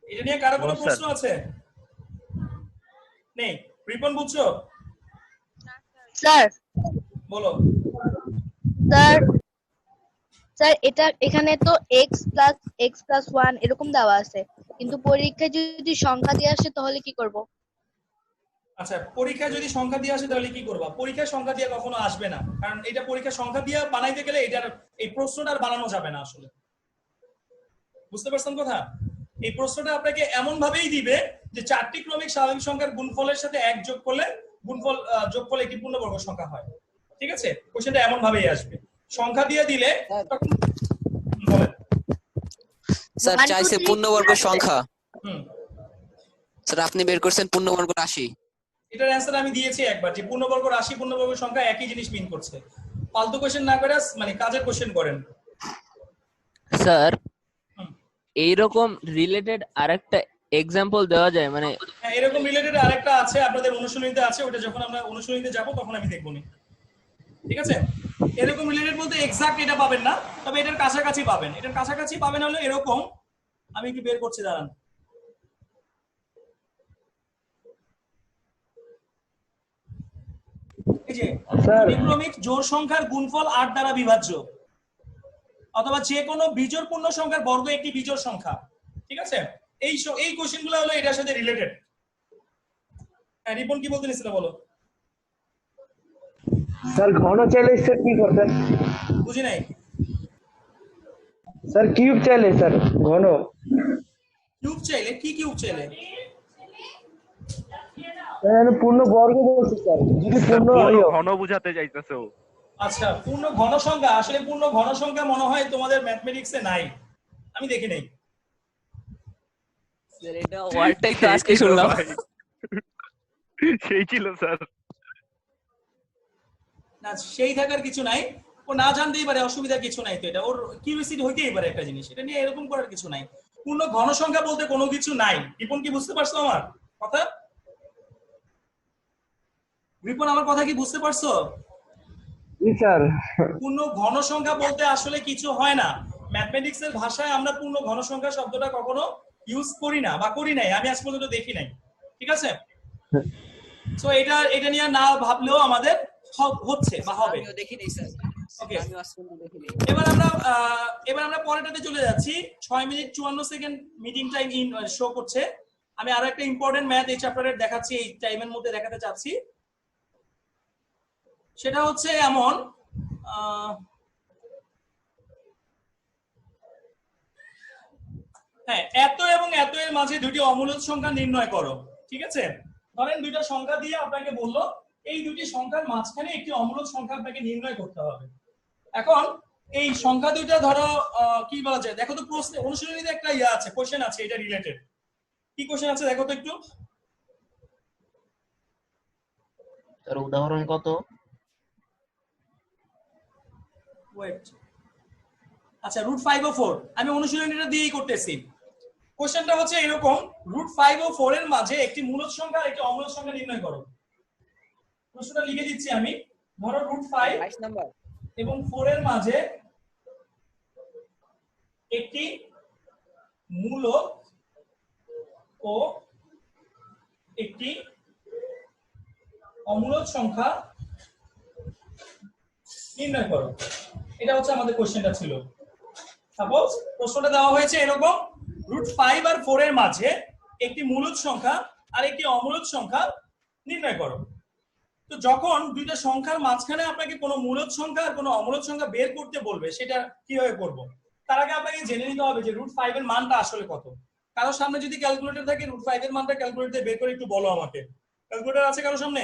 এটা নিয়ে কারো কোনো প্রশ্ন আছে? নেই? রিপন বুঝছো? স্যার বলো। স্যার স্যার এটা এখানে তো x প্লাস 1 এরকম দেওয়া আছে, কিন্তু পরীক্ষায় যদি সংখ্যা দিয়ে আসে তাহলে কি করব? আচ্ছা, পরীক্ষায় যদি সংখ্যা দিয়ে আসে তাহলে কি করবা? পরীক্ষায় সংখ্যা দিয়ে কখনো আসবে না, কারণ এটা পরীক্ষার সংখ্যা দিয়ে বানাইতে গেলে এটার এই প্রশ্নটা আর বানানো যাবে না আসলে। বুঝতে পারছেন কথা? এই প্রশ্নটা আপনাকে এমন ভাবেই দিবে যে 4টি ক্রমিক স্বাভাবিক সংখ্যার গুণফলের সাথে 1 যোগ করলে গুণফল যোগফল একটি পূর্ণবর্গ সংখ্যা হয়। ঠিক আছে, কোশ্চেনটা এমন ভাবেই আসবে। সংখ্যা দিয়ে দিলে তখন বলেন। স্যার 1 2 চাইছে 3 পূর্ণবর্গ সংখ্যা। হুম, স্যার আপনি বের করছেন পূর্ণবর্গ রাশি। এটার অ্যান্সার আমি দিয়েছি একবার, যে পূর্ণবর্গ রাশি পূর্ণবর্গ সংখ্যা একই জিনিস মিন করছে। ফালতু কোশ্চেন না করে মানে কাজের কোশ্চেন করেন। স্যার হুম। এইরকম রিলেটেড আরেকটা এক্সাম্পল দেওয়া যায়, মানে হ্যাঁ, এরকম রিলেটেড আরেকটা আছে আপনাদের অনুশীলনীতে আছে, ওটা যখন আমরা অনুশীলনীতে যাব তখন আমি দেখবো নি। ঠিক আছে, এরকম রিলেটেড বলতে এক্সাক্ট এটা পাবেন না, তবে এটার কাছাকাছি পাবেন। এটার কাছাকাছি পাবেন হলো এরকম, আমি একটু বের করছি দাঁড়ান। এই যে ক্রমিক জোড় সংখ্যার গুণফল 8 দ্বারা বিভাজ্য, অথবা যে কোনো বিজোড় পূর্ণ সংখ্যার বর্গ একটি বিজোড় সংখ্যা। ঠিক আছে, এই কোশ্চেনগুলো হলো এটার সাথে রিলেটেড। হ্যাঁ, রিপন কি বলতে নিছিল বলো। স্যার ঘন চাইলে স্যার কি করতেন? বুঝি নাই। স্যার কিউব চাইলে স্যার ঘন। কিউব চাইলে কি কিউব চাইলে? পূর্ণ বর্গ বলছি স্যার, যদি পূর্ণ ঘন বুঝাতে চাইতেছে ও। আচ্ছা, পূর্ণ ঘন সংখ্যা, আসলে পূর্ণ ঘন সংখ্যা মনে হয় তোমাদের ম্যাথমেটিক্সে নাই, আমি দেখি নাই। স্যার এটা ওয়ার্ডটাই তো আজকে শুনলাম। সেই ছিল স্যার। না, সেই থাকার কিছু নাই, ও না জানতেই পারে, অসুবিধা কিছু নাই তো, এটা ওর কিউরিসিটি হইতেই পারে একটা জিনিস, এটা নিয়ে এরকম করার কিছু নাই। পূর্ণ ঘন সংখ্যা বলতে কোনো কিছু নাই। রিপন কি বুঝতে পারছো আমার কথা? রিপন আমার কথা কি বুঝতে পারছো? জি স্যার। পূর্ণ ঘন সংখ্যা বলতে আসলে কিছু হয় না। ম্যাথমেটিক্স এর ভাষায় আমরা পূর্ণ ঘন সংখ্যা শব্দটা কখনো ইউজ করি না, বা করি নাই, আমি আজ পর্যন্ত দেখি নাই। ঠিক আছে, সো এটা নিয়ে না ভাবলেও আমাদের হচ্ছে বা হবে। আমিও দেখি নাই স্যার। ওকে, আমিও আজ পর্যন্ত দেখি নাই। এবার আমরা পরেরটাতে চলে যাচ্ছি। 6 minute 54 second meeting time in show করছে। আমি আরো একটা ইম্পর্টেন্ট ম্যাথ এই চ্যাপ্টারের দেখাচ্ছি, এই টাইমের মধ্যে দেখাতে চাচ্ছি। সেটা হচ্ছে এমন, হ্যাঁ, এত এবং এত এর মাঝে দুটি অমূলদ সংখ্যা নির্ণয় করো। ঠিক আছে, ধরেন দুইটা সংখ্যা দিয়ে আপনাকে বললো এই দুটি সংখ্যার মাঝখানে একটি অমূলদ সংখ্যা আপনাকে নির্ণয় করতে হবে। এখন এই সংখ্যা দুইটা ধরো কি বলা যায়, দেখো তো প্রশ্নে অনুশীলনীতে একটা আছে, কোশ্চেন আছে এটা রিলেটেড। কি কোশ্চেন আছে দেখো তো একটু। তার উদাহরণ কত? ওয়েট, আচ্ছা, √5 ও 4 আমি অনুশীলনীটা দিয়েই করতেছি। কোশ্চেনটা হচ্ছে এরকম, √5 ও 4 এর মাঝে একটি মূলদ সংখ্যা আর একটি অমূলদ সংখ্যা নির্ণয় করো। প্রশ্নটা লিখে দিচ্ছি আমি। ধরো √5 22 নাম্বার এবং 4 এর মাঝে একটি মূলদ ও একটি অমূলদ সংখ্যা নির্ণয় করো। এটা হচ্ছে আমাদের কোশ্চেনটা ছিল। সাপোজ প্রশ্নটা দেওয়া হয়েছে এরকম, √5 আর 4 এর মাঝে একটি মূলদ সংখ্যা আর একটি অমূলদ সংখ্যা নির্ণয় করো। তো যখন দুইটা সংখ্যার মাঝখানে আপনাকে কোনো মূলদ সংখ্যা আর কোনো অমূলদ সংখ্যা বের করতে বলবে, সেটা কিভাবে করব? তার আগে আপনাকে জেনে নিতে হবে যে √5 এর মানটা আসলে কত। কারোর সামনে যদি ক্যালকুলেটর থাকে, √5 এর মানটা ক্যালকুলেটরে বের করে একটু বলো আমাকে। ক্যালকুলেটর আছে কারোর সামনে?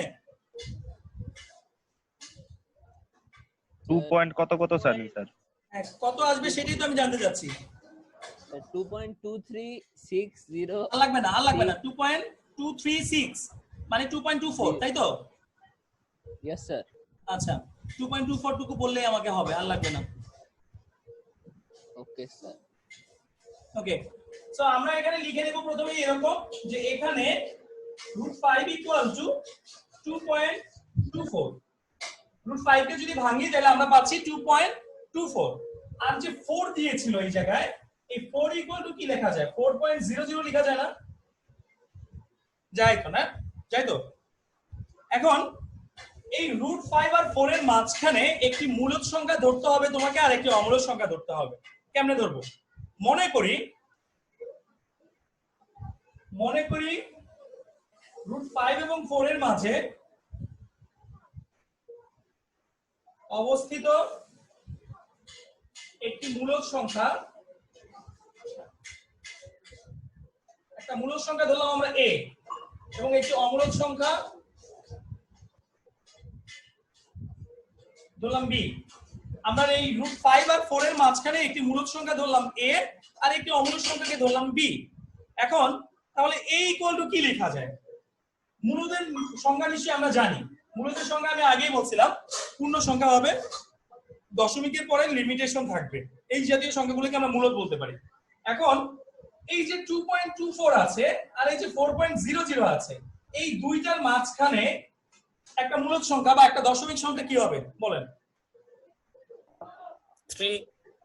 2 পয়েন্ট কত কত স্যার? হ্যাঁ, কত আসবে সেটাই তো আমি জানতে চাচ্ছি। 2.2360 আর লাগবে না, আর লাগবে না। 2.236 মানে 2.24, তাই তো? Yes sir. আচ্ছা, 2.24 টুকু বললেই আমাকে হবে, আর লাগবে না। Okay sir. ওকে, সো আমরা এখানে লিখে নেব প্রথমে এরকম, যে এখানে √5 = 2.24। √5 কে যদি ভাঙি তাহলে আমরা পাচ্ছি 2.24। আর যে 4 দিয়েছিল এই জায়গায়, এই 4 = কি লেখা যায়? 4.00 লেখা যায় না? যায় তো না? যাই তো। এখন এই √5 আর 4 এর মাঝখানে একটি মূলদ সংখ্যা ধরতে হবে তোমাকে, আর একটি অমূলদ সংখ্যা ধরতে হবে। কেমনে ধরবো? মনে করি √5 এবং 4 এর মাঝে অবস্থিত একটি মূলদ সংখ্যা, একটা মূলদ সংখ্যা ধরলাম আমরা a এবং একটি অমূলদ সংখ্যা ধরলাম b। আমরা এই √5 আর 4 এর মাঝখানে একটি মূলদ সংখ্যা ধরলাম a আর একটি অমূলদ সংখ্যাকে ধরলাম b। এখন তাহলে a = কি লেখা যায়? মূলদের সংখ্যা নিশ্চয়ই আমরা জানি। মূলদের সংখ্যা আমি আগেই বলছিলাম পূর্ণ সংখ্যা হবে, দশমিকের পরে লিমিটেশন থাকবে, এই জাতীয় সংখ্যাগুলোকে আমরা মূলদ বলতে পারি। এখন এই যে 2.24 আছে আর এই যে 4.00 আছে, এই দুইটার মাঝখানে একটা মূলদ সংখ্যা বা একটা দশমিক সংখ্যা কি হবে বলেন?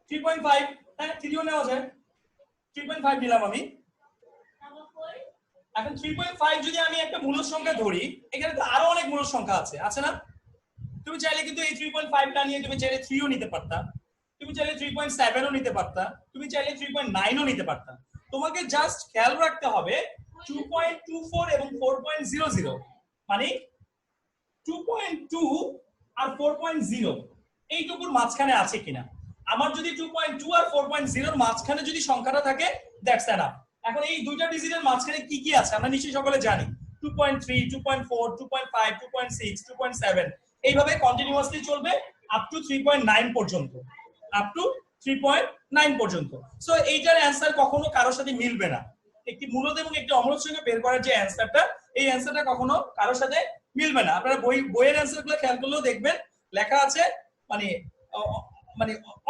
3.5। হ্যাঁ, 3ও নেওয়া যায়, 3.5 নিলাম আমি। এখন 3.5 যদি আমি একটা মূলদ সংখ্যা ধরি, এখানে তো আরো অনেক মূলদ সংখ্যা আছে না? তুমি চাইলে কিন্তু এই 3.5 টা নিয়ে তুমি চাইলে 3ও নিতে পারতা, তুমি চাইলে 3.7ও নিতে পারতা, তুমি চাইলে 3.9ও নিতে পারতা। তোমাকে জাস্ট খেয়াল রাখতে হবে 2.24 এবং 4.00 মানে 2.2 আর 4.0 এইটুকুর মাঝখানে আছে কিনা। আমার যদি 2.2 আর 4.0 এর মাঝখানে যদি সংখ্যাটা থাকে, দ্যাটস এনাফ। এখন এই দুইটা ডিজিটের মাঝখানে কি কি আছে আমরা নিশ্চয়ই সকলে জানি। 2.3, 2.4, 2.5, 2.6, 2.7 এইভাবে কন্টিনিউয়াসলি চলবে আপ টু 3.9 পর্যন্ত, আপ টু 3.9 পর্যন্ত। সো এইটার অ্যানসার কখনো কারোর সাথে মিলবে না। একটি মূলদ এবং একটি অমূলদ সংখ্যা বের করার যে অ্যানসারটা, এই অ্যানসারটা কখনো কারোর সাথে মিলবে না। আপনারা বইয়ের অ্যানসারগুলো খেয়াল করলেও দেখবেন লেখা আছে মানে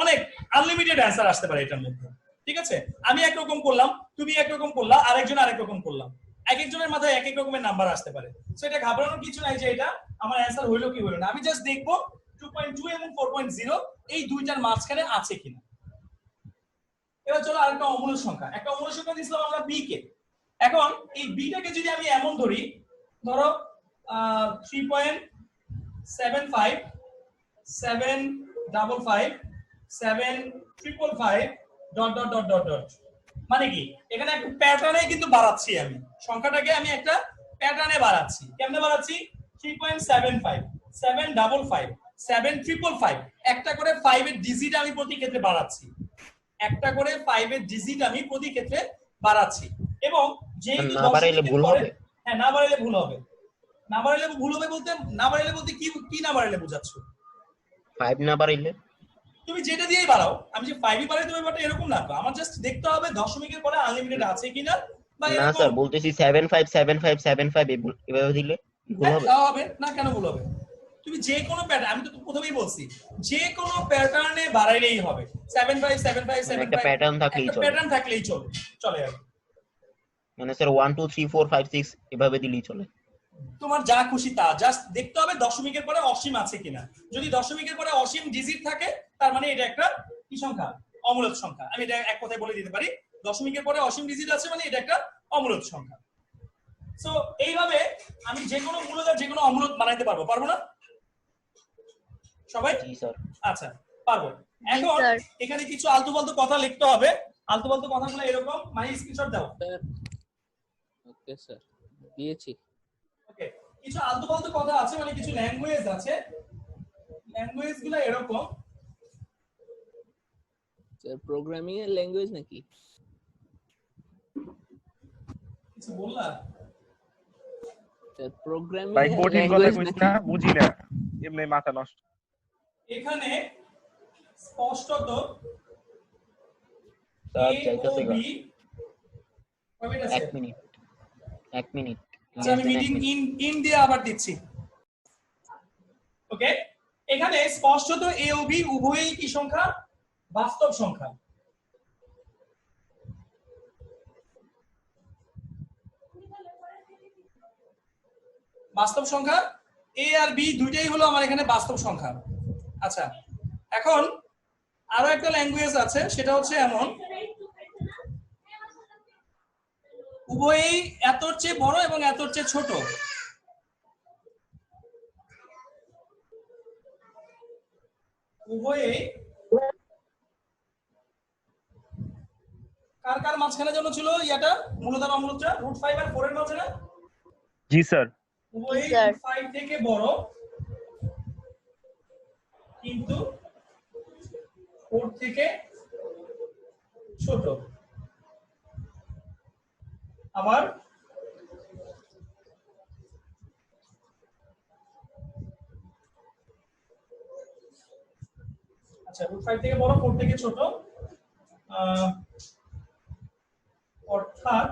অনেক আনলিমিটেড অ্যানসার আসতে পারে এটার মধ্যে। ঠিক আছে, আমি একরকম করলাম, তুমি একরকম করলা, আরেকজন আরেক রকম করলাম, এক একজনের মাথায় এক এক রকমের নাম্বার আসতে পারে। সো এটা ঘাবড়ানোর কিছু নাই যে এটা আমার অ্যানসার হইলো কি হইলো না। আমি জাস্ট দেখবো 2.2 এবং 4.0 এই দুইটার মাঝখানে আছে কিনা। এবার চলো আরেকটা অমূলদ সংখ্যা, একটা অমূলদ সংখ্যা দিয়েছিলাম আমরা b কে। এখন এই b টাকে যদি আমি এমন ধরি, ধরো 3.75 755 755 ... মানে কি এখানে একটা প্যাটার্নে কিন্তু বাড়াচ্ছি, আমি সংখ্যাটাকে আমি একটা প্যাটার্নে বাড়াচ্ছি। কেমনে বাড়াচ্ছি? 3.75 755 755 একটা করে 5 এর ডিজিট আমি প্রতি ক্ষেত্রে বাড়াচ্ছি, একটা করে 5 এর ডিজিট আমি প্রতি ক্ষেত্রে বাড়াচ্ছি। এবং যে না বাড়াইলে ভুল হবে। হ্যাঁ, না বাড়াইলে ভুল হবে। না বাড়াইলে ভুল হবে বলতে, না বাড়াইলে বলতে কি না বাড়াইলে বোঝাচ্ছ? 5 না বাড়াইলে তুমি যেটা দিয়েই বাড়াও, আমি যে 5ই বাড়াই তুমি ব্যাপারটা এরকম না তো। আমার জাস্ট দেখতে হবে দশমিকের পরে আনলিমিটেড আছে কিনা বা না এরকম। স্যার বলতেছি 757575 এভাবে দিলে ভুল হবে। তাও হবে না, কেন ভুল হবে? তুমি যে কোনো প্যাটার্ন, আমি তো প্রথমেই বলছি যে কোনো প্যাটার্নে বাড়াইলেই হবে। 7575 একটা প্যাটার্ন থাকলেই একটা চলে। প্যাটার্ন থাকলেই চলে আর মানে স্যার 1 2 3 4 5 6 এভাবে দিলেই চলে। তোমার যা খুশি তা, জাস্ট দেখতে হবে দশমিকের পরে অসীম আছে কিনা। যদি দশমিকের পরে অসীম ডিজিট থাকে, তার মানে এটা একটা কি সংখ্যা? অমূলদ সংখ্যা। আমি এটা এক কথায় বলে দিতে পারি, দশমিকের পরে অসীম ডিজিট আছে মানে এটা একটা অমূলদ সংখ্যা। সো এইভাবে আমি যে কোনো মূলদ আর যে কোনো অমূলদ বানাইতে পারবো না সবাই? জি স্যার। আচ্ছা, পারবো। এখন স্যার। এখানে কিছু আলতু ফালতু কথা লিখতে হবে। আলতু ফালতু কথাগুলো এরকম, মানে স্ক্রিনশট দাও। ওকে স্যার, দিয়েছি। ওকে, কিছু আলতু ফালতু কথা আছে, মানে কিছু ল্যাঙ্গুয়েজ আছে, ল্যাঙ্গুয়েজ গুলো এরকম। স্যার প্রোগ্রামিং এর ল্যাঙ্গুয়েজ নাকি? কিছু বললা? স্যার প্রোগ্রামিং ভাই এর কঠিন কথা ল্যাঙ্গুয়েজ কইছ নাকি? না, বুঝি না, এমনি মাথা নষ্ট। এখানে স্পষ্টত স্যার চাইতেছে AOB কবে আছে? 1 মিনিট 1 মিনিট। আচ্ছা, আমি মিটিং ইন দিয়ে আবার দিচ্ছি। ওকে, এখানে স্পষ্টত AOB উভয়ই কি সংখ্যা? বাস্তব সংখ্যা। বাস্তব সংখ্যা A আর B দুইটাই হলো আমার এখানে বাস্তব সংখ্যা। আচ্ছা, এখন আরো একটা ল্যাঙ্গুয়েজ আছে, সেটা হচ্ছে এমন, উভয়ই এতর চেয়ে বড় এবং এতর চেয়ে ছোট। উভয়ই কার কার মাঝখানে যেন ছিল ইয়াটা, মূলধন অমূলদটা √5 আর 4 এর মাঝখানে। জি স্যার। উভয়ই স্যার। root 5 থেকে বড় কিন্তু 4 থেকে ছোট। আবার আচ্ছা √5 থেকে বড় 4 থেকে ছোট, অর্থাৎ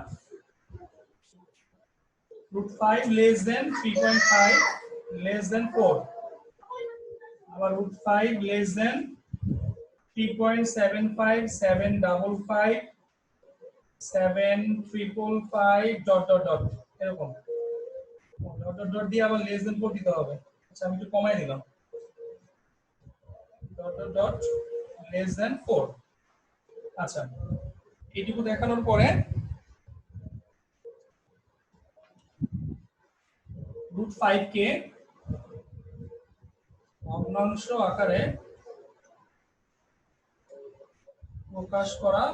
√5 less than 3.5 less than 4, আবার √5 less than 3.75 755 755 dot dot dot এরকম ডট ডট ডট দিয়ে আবার লেস দেন 4 দিতে হবে। আচ্ছা আমি একটু কমাই দিলাম, dot dot dot less than 4। আচ্ছা এইটুকু দেখানোর পরে √5 কে ভগ্নাংশ আকারে প্রকাশ করা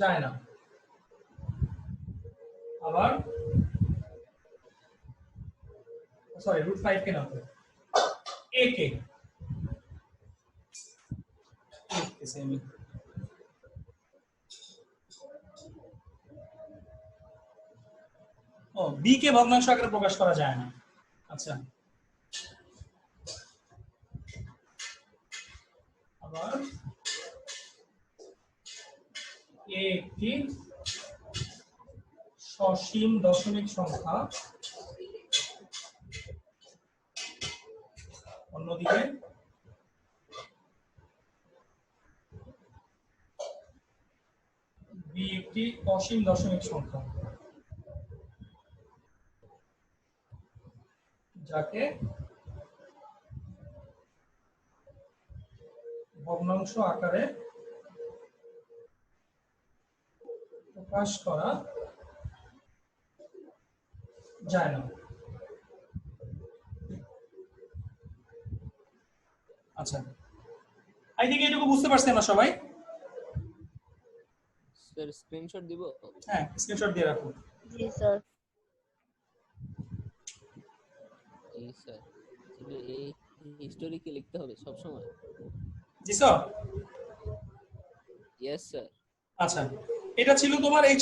যায় না। আবার সরি √5 কে না, a কে সেমি ও বি কে ভগ্নাংশ আকারে প্রকাশ করা যায় না। আচ্ছা আবার এ একটি সসীম দশমিক সংখ্যা, অন্যদিকে বি একটি অসীম দশমিক সংখ্যা যাকে ভগ্নাংশ আকারে প্রকাশ করা যায় না। আচ্ছা আই থিঙ্ক এটুকু বুঝতে পারছেন না সবাই? স্যার স্ক্রিনশট দিব? হ্যাঁ স্ক্রিনশট দিয়ে রাখুন। জি স্যার। জি স্যার। এই হিস্টোরি কি লিখতে হবে সব সময়? জি স্যার। Yes sir. আচ্ছা এটা ছিল তোমার এই